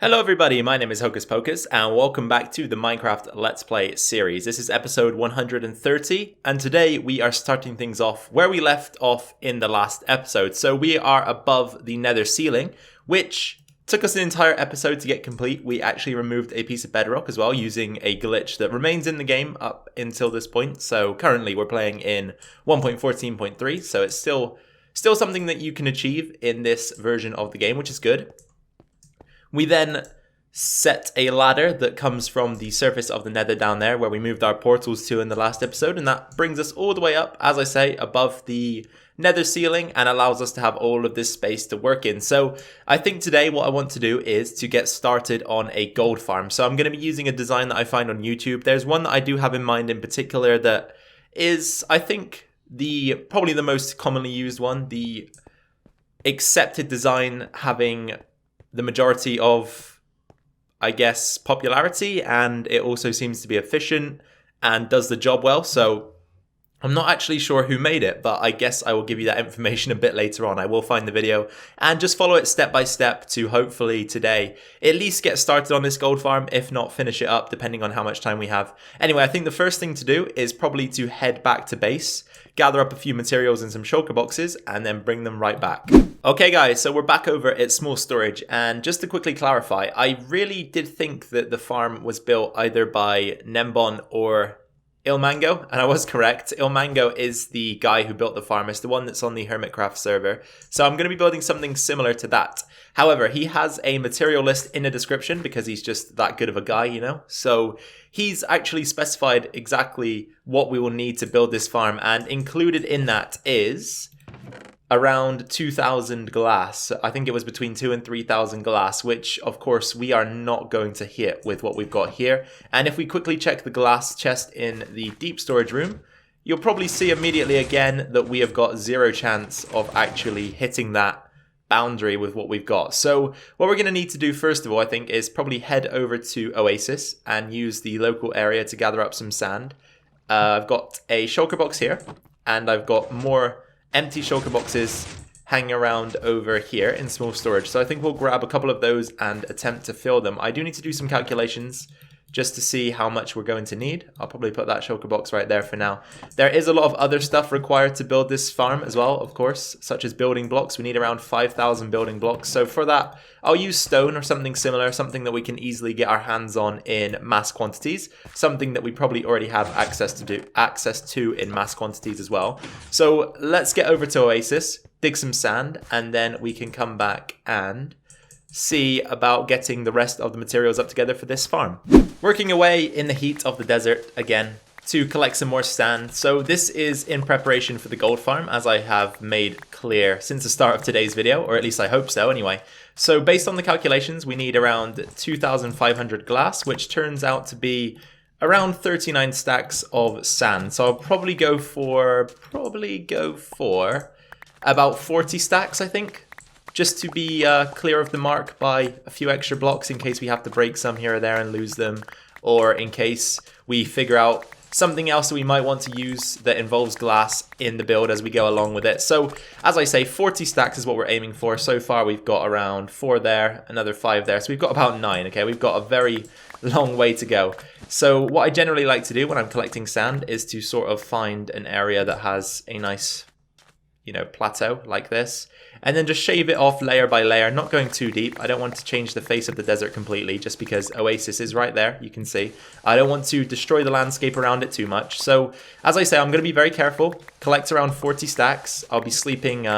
Hello everybody, my name is Hocus Pocus and welcome back to the Minecraft Let's Play series. This is episode 130 and today we are starting things off where we left off in the last episode. So we are above the Nether ceiling, which took us an entire episode to get complete. We actually removed a piece of bedrock as well using a glitch that remains in the game up until this point. So currently we're playing in 1.14.3, so it's still something that you can achieve in this version of the game, which is good. We then set a ladder that comes from the surface of the Nether down there where we moved our portals to in the last episode, and that brings us all the way up, as I say, above the Nether ceiling and allows us to have all of this space to work in. So I think today what I want to do is to get started on a gold farm. So I'm going to be using a design that I find on YouTube. There's one that I do have in mind in particular that is, I think, probably the most commonly used one, the accepted design having the majority of, I guess, popularity, and it also seems to be efficient and does the job well. So I'm not actually sure who made it, but I guess I will give you that information a bit later on. I will find the video and just follow it step by step to hopefully today at least get started on this gold farm, if not finish it up, depending on how much time we have. Anyway, I think the first thing to do is probably to head back to base, gather up a few materials in some shulker boxes, and then bring them right back. Okay guys, so we're back over at small storage, and just to quickly clarify, I really did think that the farm was built either by Nembon or ilmango, and I was correct. ilmango is the guy who built the farm. It's the one that's on the Hermitcraft server. So I'm going to be building something similar to that. However, he has a material list in the description because he's just that good of a guy, you know? So he's actually specified exactly what we will need to build this farm, and included in that is around 2,000 glass. I think it was between 2,000 and 3,000 glass, which of course we are not going to hit with what we've got here. And if we quickly check the glass chest in the deep storage room, you'll probably see immediately again that we have got zero chance of actually hitting that boundary with what we've got. So what we're going to need to do first of all, I think, is probably head over to Oasis and use the local area to gather up some sand. I've got a shulker box here, and I've got more empty shulker boxes hanging around over here in small storage. So I think we'll grab a couple of those and attempt to fill them. I do need to do some calculations just to see how much we're going to need. I'll probably put that shulker box right there for now. There is a lot of other stuff required to build this farm as well, of course, such as building blocks. We need around 5,000 building blocks. So for that, I'll use stone or something similar, something that we can easily get our hands on in mass quantities, something that we probably already have access to in mass quantities as well. So let's get over to Oasis, dig some sand, and then we can come back and see about getting the rest of the materials up together for this farm. Working away in the heat of the desert again to collect some more sand. So this is in preparation for the gold farm, as I have made clear since the start of today's video, or at least I hope so anyway. So based on the calculations, we need around 2,500 glass, which turns out to be around 39 stacks of sand. So I'll probably go for about 40 stacks, I think, just to be clear of the mark by a few extra blocks in case we have to break some here or there and lose them, or in case we figure out something else that we might want to use that involves glass in the build as we go along with it. So as I say, 40 stacks is what we're aiming for. So far we've got around 4 there, another 5 there, so we've got about 9. Okay, we've got a very long way to go. So what I generally like to do when I'm collecting sand is to sort of find an area that has a nice, you know, plateau like this, and then just shave it off layer by layer, not going too deep. I don't want to change the face of the desert completely just because Oasis is right there, you can see. I don't want to destroy the landscape around it too much. So as I say, I'm going to be very careful, collect around 40 stacks. I'll be sleeping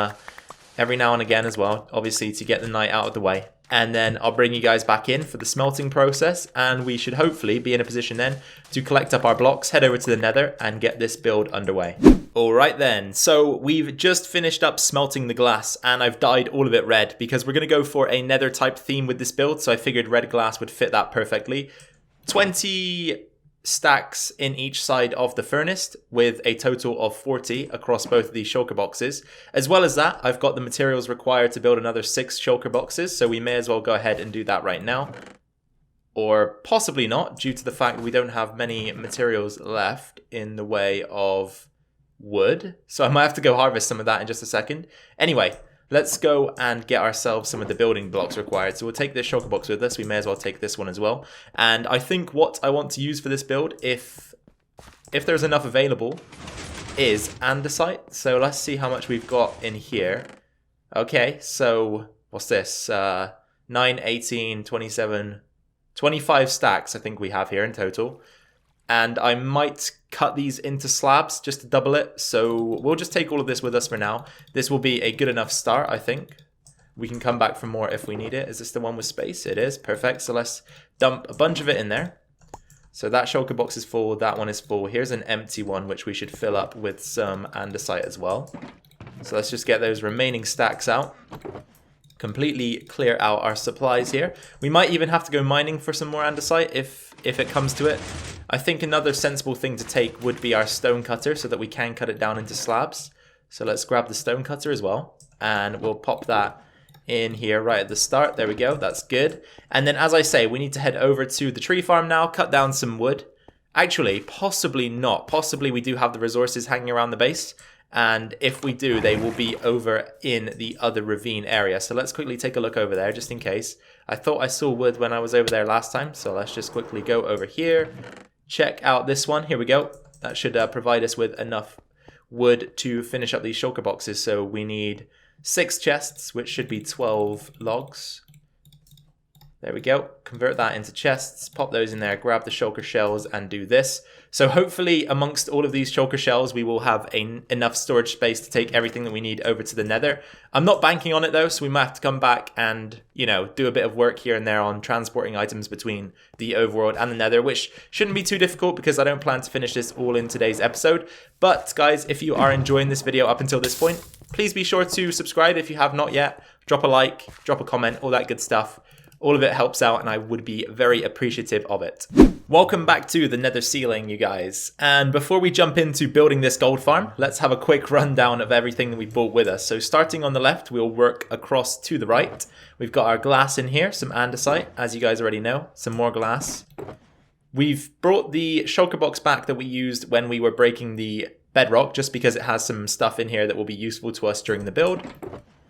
every now and again as well, obviously to get the night out of the way. And then I'll bring you guys back in for the smelting process, and we should hopefully be in a position then to collect up our blocks, head over to the Nether, and get this build underway. Alright then, so we've just finished up smelting the glass, and I've dyed all of it red because we're going to go for a Nether type theme with this build, so I figured red glass would fit that perfectly. 20 stacks in each side of the furnace with a total of 40 across both of these shulker boxes. As well as that, I've got the materials required to build another 6 shulker boxes, so we may as well go ahead and do that right now. Or possibly not, due to the fact that we don't have many materials left in the way of wood. So I might have to go harvest some of that in just a second. Anyway, let's go and get ourselves some of the building blocks required. So we'll take this shulker box with us. We may as well take this one as well. And I think what I want to use for this build, if there's enough available, is andesite. So let's see how much we've got in here. Okay, so what's this? 9, 18, 27, 25 stacks I think we have here in total. And I might cut these into slabs just to double it. So we'll just take all of this with us for now. This will be a good enough start, I think. We can come back for more if we need it. Is this the one with space? It is. Perfect. So let's dump a bunch of it in there. So that shulker box is full. That one is full. Here's an empty one, which we should fill up with some andesite as well. So let's just get those remaining stacks out. Completely clear out our supplies here. We might even have to go mining for some more andesite if it comes to it. I think another sensible thing to take would be our stone cutter so that we can cut it down into slabs. So let's grab the stone cutter as well. And we'll pop that in here right at the start. There we go. That's good. And then, as I say, we need to head over to the tree farm now, cut down some wood. Actually, possibly not. Possibly we do have the resources hanging around the base. And if we do, they will be over in the other ravine area. So let's quickly take a look over there just in case. I thought I saw wood when I was over there last time. So let's just quickly go over here. Check out this one. Here we go. That should provide us with enough wood to finish up these shulker boxes. So we need 6 chests, which should be 12 logs. There we go. Convert that into chests, pop those in there, grab the shulker shells and do this. So hopefully amongst all of these shulker shells, we will have enough storage space to take everything that we need over to the Nether. I'm not banking on it though, so we might have to come back and, you know, do a bit of work here and there on transporting items between the overworld and the Nether, which shouldn't be too difficult because I don't plan to finish this all in today's episode. But guys, if you are enjoying this video up until this point, please be sure to subscribe if you have not yet. Drop a like, drop a comment, all that good stuff. All of it helps out and I would be very appreciative of it. Welcome back to the Nether ceiling, you guys. And before we jump into building this gold farm, let's have a quick rundown of everything that we brought with us. So starting on the left, we'll work across to the right. We've got our glass in here, some andesite, as you guys already know, some more glass. We've brought the shulker box back that we used when we were breaking the bedrock, just because it has some stuff in here that will be useful to us during the build.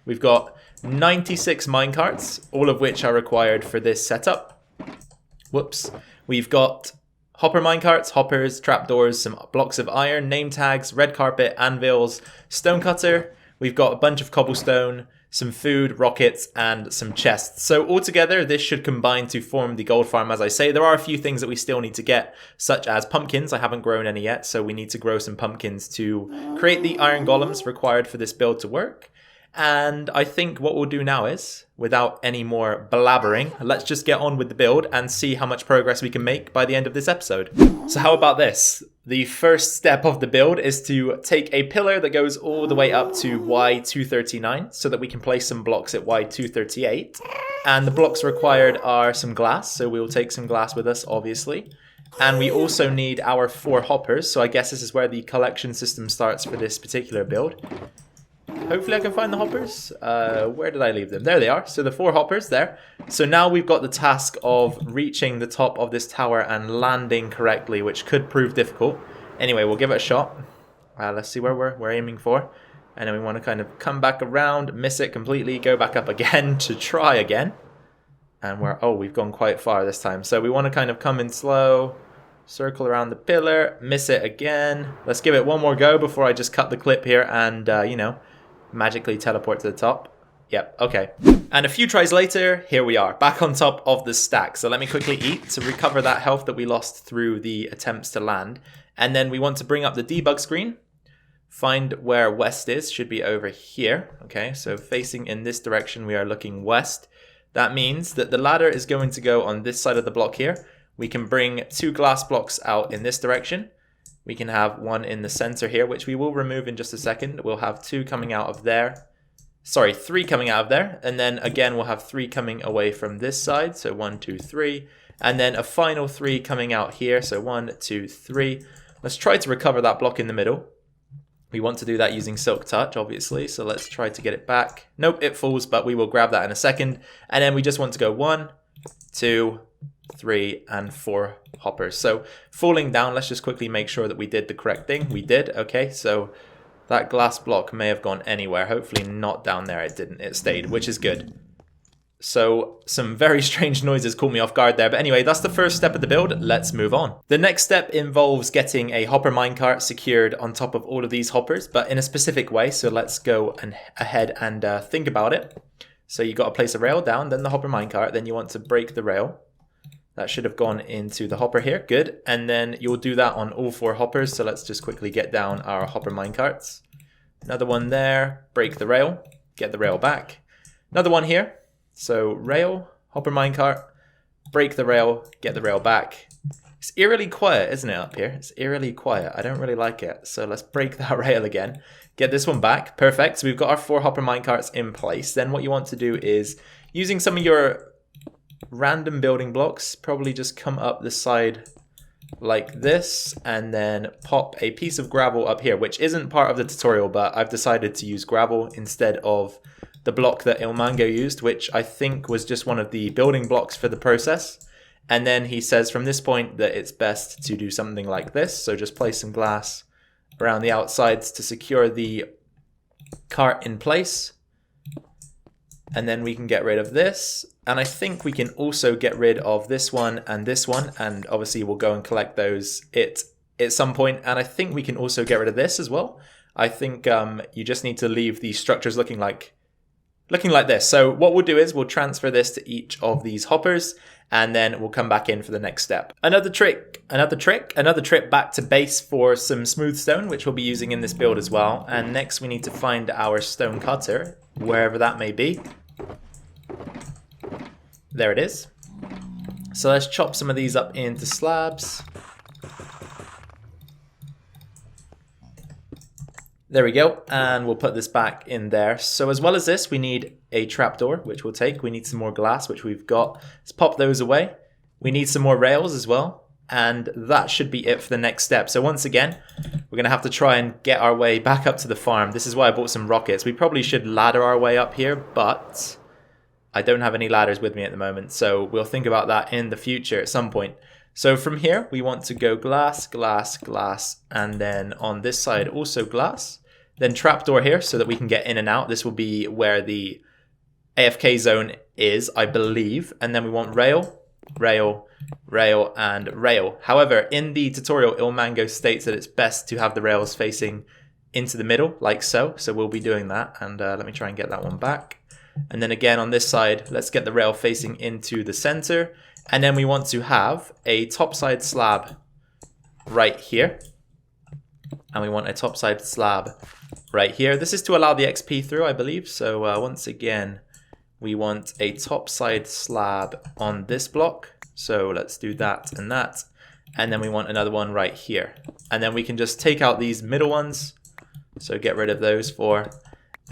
We've got 96 minecarts, all of which are required for this setup. Whoops. We've got hopper minecarts, hoppers, trapdoors, some blocks of iron, name tags, red carpet, anvils, stone cutter. We've got a bunch of cobblestone, some food, rockets, and some chests. So altogether, this should combine to form the gold farm. As I say, there are a few things that we still need to get, such as pumpkins. I haven't grown any yet, so we need to grow some pumpkins to create the iron golems required for this build to work. And I think what we'll do now is, without any more blabbering, let's just get on with the build and see how much progress we can make by the end of this episode. So how about this? The first step of the build is to take a pillar that goes all the way up to Y239 so that we can place some blocks at Y238. And the blocks required are some glass, so we'll take some glass with us, obviously. And we also need our 4 hoppers, so I guess this is where the collection system starts for this particular build. Hopefully I can find the hoppers. Where did I leave them? There they are. So the 4 hoppers there. So now we've got the task of reaching the top of this tower and landing correctly, which could prove difficult. Anyway, we'll give it a shot. Let's see where we're aiming for. And then we want to kind of come back around, miss it completely, go back up again to try again. And we've gone quite far this time. So we want to kind of come in slow, circle around the pillar, miss it again. Let's give it one more go before I just cut the clip here and, you know, magically teleport to the top. Yep, okay. And a few tries later, here we are, back on top of the stack. So let me quickly eat to recover that health that we lost through the attempts to land. And then we want to bring up the debug screen. Find where west is, should be over here. Okay, so facing in this direction, we are looking west. That means that the ladder is going to go on this side of the block here. We can bring 2 glass blocks out in this direction. We can have one in the center here, which we will remove in just a second. We'll have 2 coming out of there. Sorry, 3 coming out of there. And then again, we'll have 3 coming away from this side. So 1, 2, 3. And then a final 3 coming out here. So 1, 2, 3. Let's try to recover that block in the middle. We want to do that using Silk Touch, obviously. So let's try to get it back. Nope, it falls, but we will grab that in a second. And then we just want to go 1, 2, 3, and 4 hoppers. So falling down, let's just quickly make sure that we did the correct thing. We did. Okay, so That glass block may have gone anywhere. Hopefully not down there. It didn't. It stayed, which is good. So some very strange noises caught me off guard there. But anyway, that's the first step of the build. Let's move on. The next step involves getting a hopper minecart secured on top of all of these hoppers, but in a specific way. So let's go ahead and think about it. So you got to place a rail down, then the hopper minecart. Then you want to break the rail. That should have gone into the hopper here. Good. And then you'll do that on all 4 hoppers. So let's just quickly get down our hopper minecarts. Another one there. Break the rail. Get the rail back. Another one here. So rail, hopper minecart, break the rail, get the rail back. It's eerily quiet, isn't it, up here? It's eerily quiet. I don't really like it. So let's break that rail again. Get this one back. Perfect. So we've got our 4 hopper minecarts in place. Then what you want to do is, using some of your random building blocks, probably just come up the side like this and then pop a piece of gravel up here, which isn't part of the tutorial, but I've decided to use gravel instead of the block that Ilmango used, which I think was just one of the building blocks for the process. And then he says from this point that it's best to do something like this. So just place some glass around the outsides to secure the cart in place. And then we can get rid of this. And I think we can also get rid of this one. And obviously we'll go and collect those at some point. And I think we can also get rid of this as well. I think you just need to leave the structures looking like this. So what we'll do is we'll transfer this to each of these hoppers, and then we'll come back in for the next step. Another trip back to base for some smooth stone, which we'll be using in this build as well. And next we need to find our stone cutter, wherever that may be. There it is. So let's chop some of these up into slabs. There we go, and we'll put this back in there. So as well as this, we need a trapdoor, which we'll take. We need some more glass, which we've got. Let's pop those away. We need some more rails as well, and that should be it for the next step. So once again, we're going to have to try and get our way back up to the farm. This is why I bought some rockets. We probably should ladder our way up here, but I don't have any ladders with me at the moment, so we'll think about that in the future at some point. So from here, we want to go glass, glass, glass, and then on this side also glass. Then trapdoor here so that we can get in and out. This will be where the AFK zone is, I believe. And then we want rail, rail, rail, and rail. However, in the tutorial, Ilmango states that it's best to have the rails facing into the middle, like so. So we'll be doing that. And let me try and get that one back. And then again on this side, let's get the rail facing into the center. And then we want to have a topside slab right here. And we want a topside slab right here. This is to allow the XP through, I believe. So once again, we want a topside slab on this block. So let's do that and that. And then we want another one right here. And then we can just take out these middle ones. So get rid of those 4.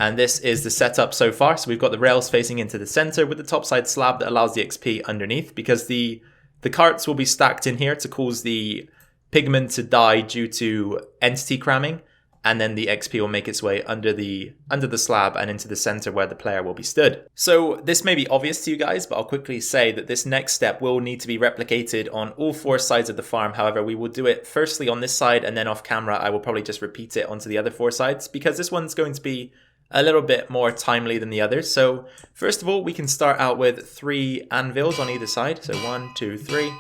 And this is the setup so far. So we've got the rails facing into the center with the topside slab that allows the XP underneath, because the carts will be stacked in here to cause the pigment to die due to entity cramming, and then the XP will make its way under the slab and into the center where the player will be stood. So this may be obvious to you guys, but I'll quickly say that this next step will need to be replicated on all 4 sides of the farm. However, we will do it firstly on this side, and then off camera I will probably just repeat it onto the other 4 sides, because this one's going to be a little bit more timely than the others. So first of all, we can start out with 3 anvils on either side. So 1, 2, 3,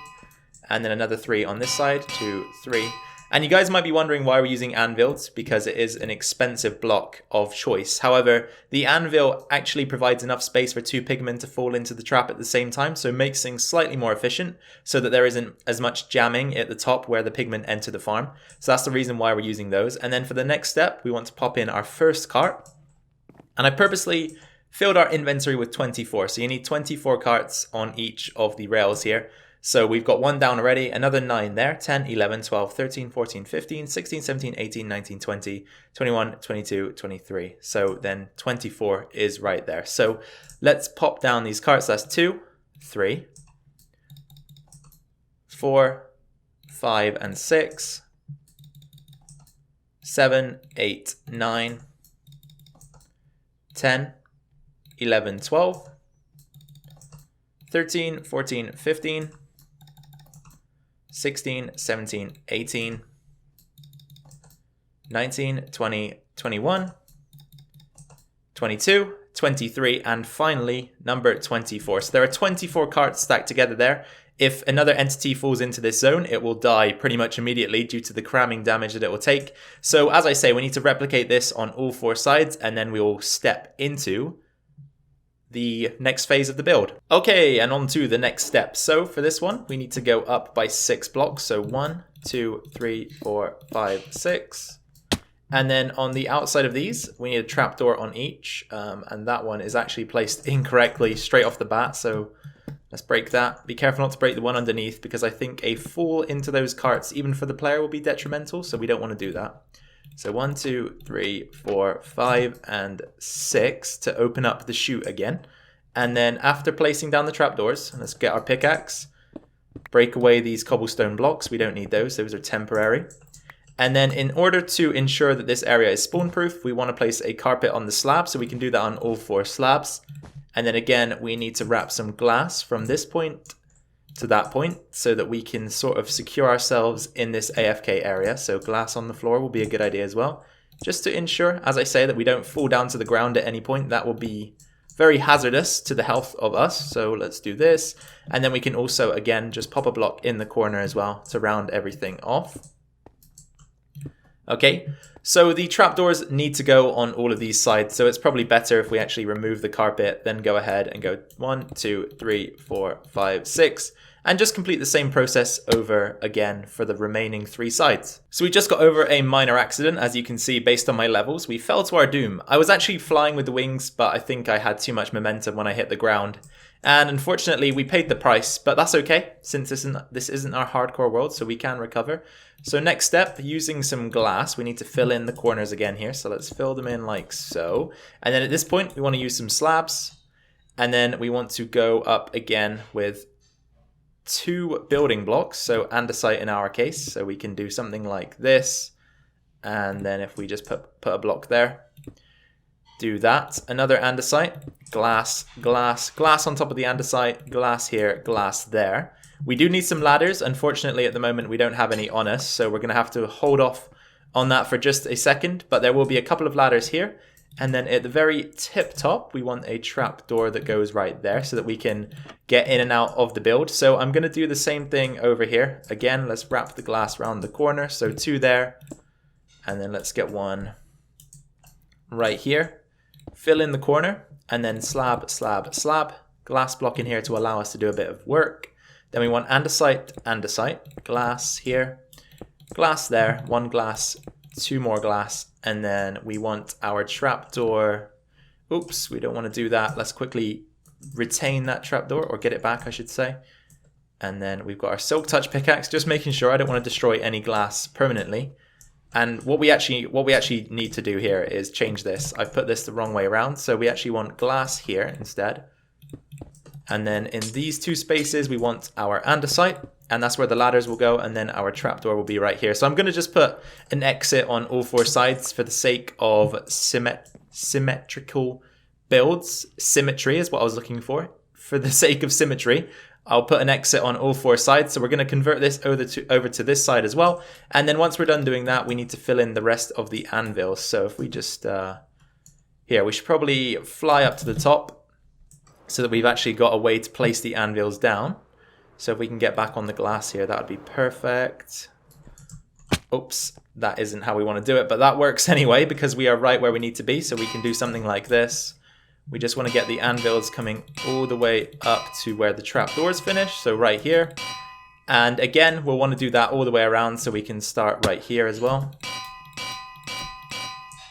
and then another 3 on this side, 2, 3. And you guys might be wondering why we're using anvils, because it is an expensive block of choice. However, the anvil actually provides enough space for 2 pigmen to fall into the trap at the same time, so it makes things slightly more efficient so that there isn't as much jamming at the top where the pigmen enter the farm. So that's the reason why we're using those. And then for the next step, we want to pop in our first cart. And I purposely filled our inventory with 24. So you need 24 carts on each of the rails here. So we've got 1 down already, another 9 there, 10, 11, 12, 13, 14, 15, 16, 17, 18, 19, 20, 21, 22, 23. So then 24 is right there. So let's pop down these carts. That's 2, 3, 4, 5, and 6, 7, 8, 9, 10, 11, 12, 13, 14, 15, 16, 17, 18, 19, 20, 21, 22, 23, and finally number 24. So there are 24 carts stacked together there. If another entity falls into this zone, it will die pretty much immediately due to the cramming damage that it will take. So as I say, we need to replicate this on all 4 sides, and then we will step into the next phase of the build. Okay, and on to the next step. So for this one, we need to go up by 6 blocks. So 1, 2, 3, 4, 5, 6. And then on the outside of these, we need a trapdoor on each. And that one is actually placed incorrectly straight off the bat. So let's break that. Be careful not to break the one underneath, because I think a fall into those carts, even for the player, will be detrimental. So we don't want to do that. So 1, 2, 3, 4, 5, and 6 to open up the chute again. And then after placing down the trapdoors, let's get our pickaxe. Break away these cobblestone blocks. We don't need those. Those are temporary. And then in order to ensure that this area is spawn proof, we want to place a carpet on the slab. So we can do that on all 4 slabs. And then again, we need to wrap some glass from this point to that point so that we can sort of secure ourselves in this AFK area. So glass on the floor will be a good idea as well, just to ensure, as I say, that we don't fall down to the ground at any point. That will be very hazardous to the health of us. So let's do this. And then we can also, again, just pop a block in the corner as well to round everything off. Okay, so the trapdoors need to go on all of these sides, so it's probably better if we actually remove the carpet, then go ahead and go 1, 2, 3, 4, 5, 6, and just complete the same process over again for the remaining 3 sides. So we just got over a minor accident, as you can see based on my levels. We fell to our doom. I was actually flying with the wings, but I think I had too much momentum when I hit the ground. And unfortunately, we paid the price, but that's okay, since this isn't our hardcore world, so we can recover. So next step, using some glass, we need to fill in the corners again here. So let's fill them in like so. And then at this point, we want to use some slabs. And then we want to go up again with 2 building blocks, so andesite in our case. So we can do something like this. And then if we just put a block there, do that. Another andesite, glass, glass, glass on top of the andesite, glass here, glass there. We do need some ladders. Unfortunately, at the moment, we don't have any on us, so we're going to have to hold off on that for just a second, but there will be a couple of ladders here. And then at the very tip top, we want a trap door that goes right there so that we can get in and out of the build. So I'm going to do the same thing over here. Again, let's wrap the glass around the corner. So 2 there, and then let's get 1 right here. Fill in the corner, and then slab, slab, slab. Glass block in here to allow us to do a bit of work. Then we want andesite, andesite, glass here, glass there, 1 glass, 2 more glass, and then we want our trapdoor. Oops, we don't want to do that. Let's quickly retain that trapdoor, or get it back, I should say. And then we've got our silk touch pickaxe, just making sure I don't want to destroy any glass permanently. And what we actually need to do here is change this. I've put this the wrong way around, so we actually want glass here instead. And then in these 2 spaces, we want our andesite, and that's where the ladders will go, and then our trapdoor will be right here. So I'm going to just put an exit on all 4 sides for the sake of symmetrical builds. Symmetry is what I was looking for. For the sake of symmetry, I'll put an exit on all 4 sides. So we're going to convert this over to this side as well. And then once we're done doing that, we need to fill in the rest of the anvils. So if we just, here, we should probably fly up to the top, so that we've actually got a way to place the anvils down. So if we can get back on the glass here, that would be perfect. Oops, that isn't how we want to do it, but that works anyway because we are right where we need to be. So we can do something like this. We just want to get the anvils coming all the way up to where the trapdoors finish. So right here. And again, we'll want to do that all the way around so we can start right here as well.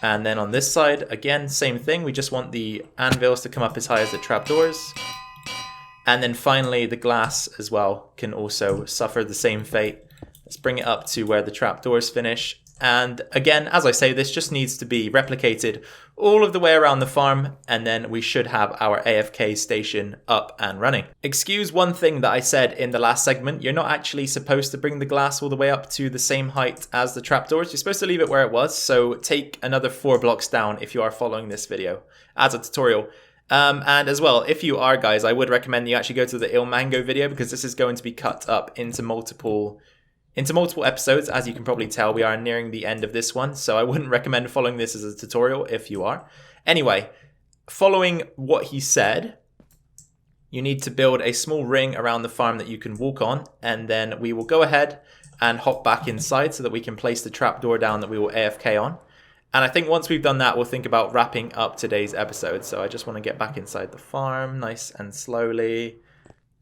And then on this side, again, same thing. We just want the anvils to come up as high as the trapdoors. And then finally, the glass as well can also suffer the same fate. Let's bring it up to where the trapdoors finish. And again, as I say, this just needs to be replicated all of the way around the farm, and then we should have our AFK station up and running. Excuse one thing that I said in the last segment. You're not actually supposed to bring the glass all the way up to the same height as the trapdoors. You're supposed to leave it where it was, so take another 4 blocks down if you are following this video as a tutorial. And as well, if you are, guys, I would recommend you actually go to the ilmango video, because this is going to be cut up into multiple into multiple episodes. As you can probably tell, we are nearing the end of this one, so I wouldn't recommend following this as a tutorial if you are. Anyway, following what he said, you need to build a small ring around the farm that you can walk on, and then we will go ahead and hop back inside so that we can place the trapdoor down that we will AFK on. And I think once we've done that, we'll think about wrapping up today's episode. So I just want to get back inside the farm nice and slowly.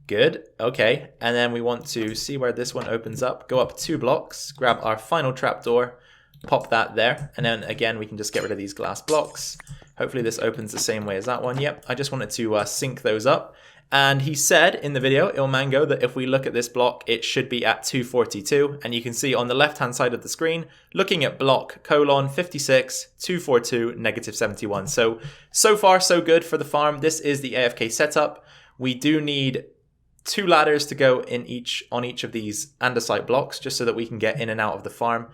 Good. Okay. And then we want to see where this one opens up. Go up 2 blocks, grab our final trapdoor, pop that there. And then again, we can just get rid of these glass blocks. Hopefully this opens the same way as that one. Yep. I just wanted to sync those up. And he said in the video, ilmango, that if we look at this block, it should be at 242. And you can see on the left-hand side of the screen, looking at block colon 56, 242, negative 71. So far, so good for the farm. This is the AFK setup. We do need 2 ladders to go on each of these andesite blocks, just so that we can get in and out of the farm.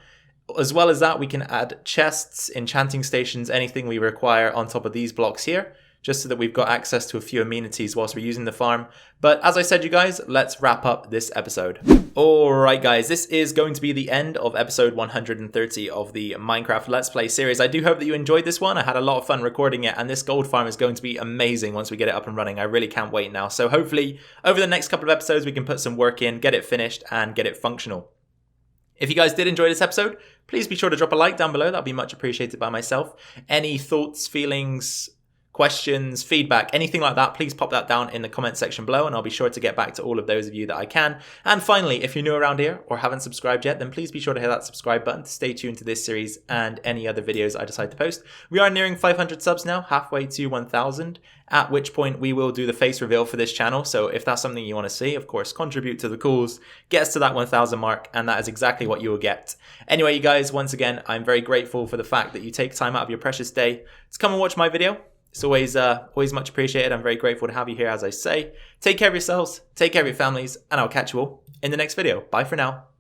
As well as that, we can add chests, enchanting stations, anything we require on top of these blocks here, just so that we've got access to a few amenities whilst we're using the farm. But as I said, you guys, let's wrap up this episode. Alright guys, this is going to be the end of episode 130 of the Minecraft Let's Play series. I do hope that you enjoyed this one. I had a lot of fun recording it, and this gold farm is going to be amazing once we get it up and running. I really can't wait now. So hopefully, over the next couple of episodes, we can put some work in, get it finished, and get it functional. If you guys did enjoy this episode, please be sure to drop a like down below. That'd be much appreciated by myself. Any thoughts, feelings, questions, feedback, anything like that, please pop that down in the comment section below, and I'll be sure to get back to all of those of you that I can. And finally, if you're new around here or haven't subscribed yet, then please be sure to hit that subscribe button to stay tuned to this series and any other videos I decide to post. We are nearing 500 subs now, halfway to 1,000, at which point we will do the face reveal for this channel. So if that's something you want to see, of course, contribute to the cause, get us to that 1,000 mark, and that is exactly what you will get. Anyway, you guys, once again, I'm very grateful for the fact that you take time out of your precious day to come and watch my video. It's always much appreciated. I'm very grateful to have you here, as I say. Take care of yourselves, take care of your families, and I'll catch you all in the next video. Bye for now.